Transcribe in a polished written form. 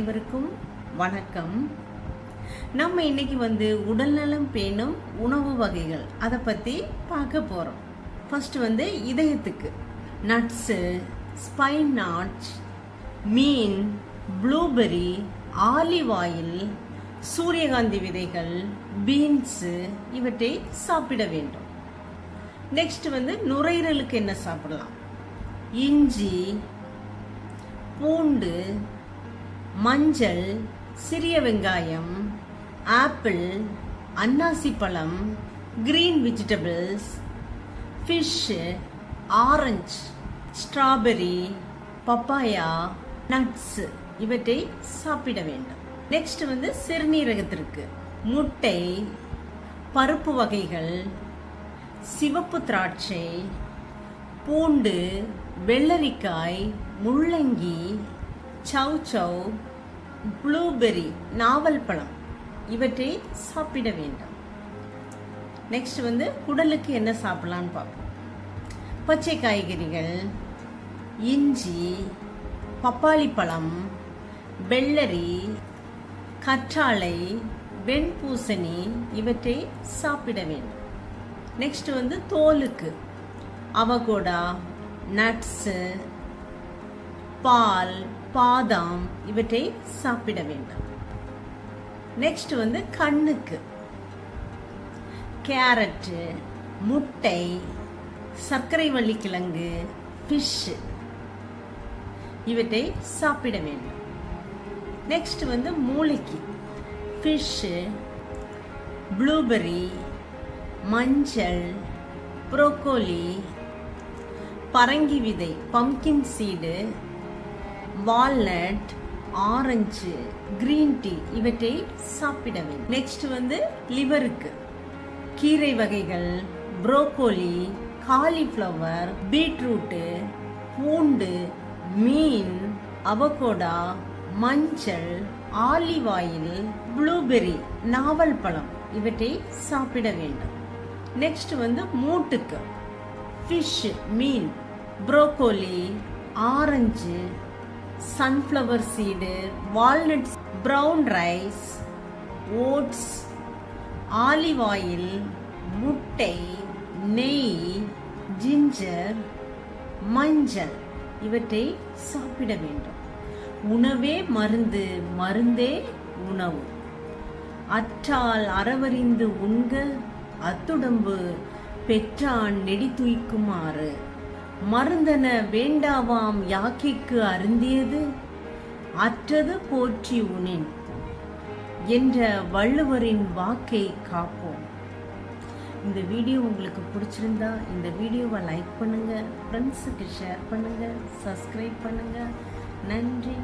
அனைவருக்கும் வணக்கம். நம்ம இன்னைக்கு உடல்நலம் பேணும் உணவு வகைகள் அதை பற்றி பார்க்க போகிறோம். ஃபர்ஸ்ட் இதயத்துக்கு நட்ஸு, ஸ்பைன் நட்ஸ், மீன், ப்ளூபெர்ரி, ஆலிவ் ஆயில், சூரியகாந்தி விதைகள், பீன்ஸு இவற்றை சாப்பிட வேண்டும். நெக்ஸ்ட் நுரையீரலுக்கு என்ன சாப்பிடலாம்? இஞ்சி, பூண்டு, மஞ்சள், சிறிய வெங்காயம், ஆப்பிள், அன்னாசி பழம், green vegetables, fish, orange, strawberry, papaya, nuts இவற்றை சாப்பிட வேண்டும். நெக்ஸ்ட் சிறுநீரகத்திற்கு முட்டை, பருப்பு வகைகள், சிவப்பு திராட்சை, பூண்டு, வெள்ளரிக்காய், முள்ளங்கி, சௌசௌ, ப்ளூபெர்ரி, நாவல் பழம் இவற்றை சாப்பிட வேண்டும். நெக்ஸ்ட் குடலுக்கு என்ன சாப்பிடலான்னு பார்ப்போம். பச்சை காய்கறிகள், இஞ்சி, பப்பாளி பழம், வெள்ளரி, கற்றாழை, வெண்பூசணி இவற்றை சாப்பிட வேண்டும். நெக்ஸ்ட் தோலுக்கு அவகோடா, நட்ஸு, பால், பாதாம் இவற்றை சாப்பிட வேண்டும். நெக்ஸ்ட் கண்ணுக்கு கேரட், முட்டை, சர்க்கரை வள்ளிக்கிழங்கு, ஃபிஷ் இவற்றை சாப்பிட வேண்டும். நெக்ஸ்ட் மூளைக்கு ஃபிஷ், ப்ளூபெர்ரி, மஞ்சள், ப்ரோக்கோலி, பரங்கி விதை, pumpkin seed, walnut, orange, green tea இவற்றை சாப்பிட வேண்டும். நெக்ஸ்ட் லிவருக்கு கீரை வகைகள், ப்ரோக்கோலி, காலிஃப்ளவர், பீட்ரூட்டு, பூண்டு, மீன், அவகோடா, மஞ்சள், ஆலிவ் ஆயில், ப்ளூபெர்ரி, நாவல் பழம் இவற்றை சாப்பிட வேண்டும். நெக்ஸ்ட் மூட்டுக்கு ஃபிஷ், மீன், broccoli, orange, sunflower seed, walnuts, brown rice, oats, olive oil, முட்டை, நெய், ஜிஞ்சர், மஞ்சள் இவற்றை சாப்பிட வேண்டும். உணவே மருந்து, மருந்தே உணவு. அற்றால் அறவறிந்து உண்க, அத்துடம்பு பெற்றான் நெடி துய்க்குமாறு. மருந்தன வேண்டாவாம் யாக்கைக்கு அருந்தியது, அற்றது போற்றி உணின் என்ற வள்ளுவரின் வாக்கை காப்போம். இந்த வீடியோ உங்களுக்கு பிடிச்சிருந்தா இந்த வீடியோவை லைக் பண்ணுங்க, ஃப்ரெண்ட்ஸுக்கு ஷேர் பண்ணுங்க, சப்ஸ்கிரைப் பண்ணுங்க. நன்றி.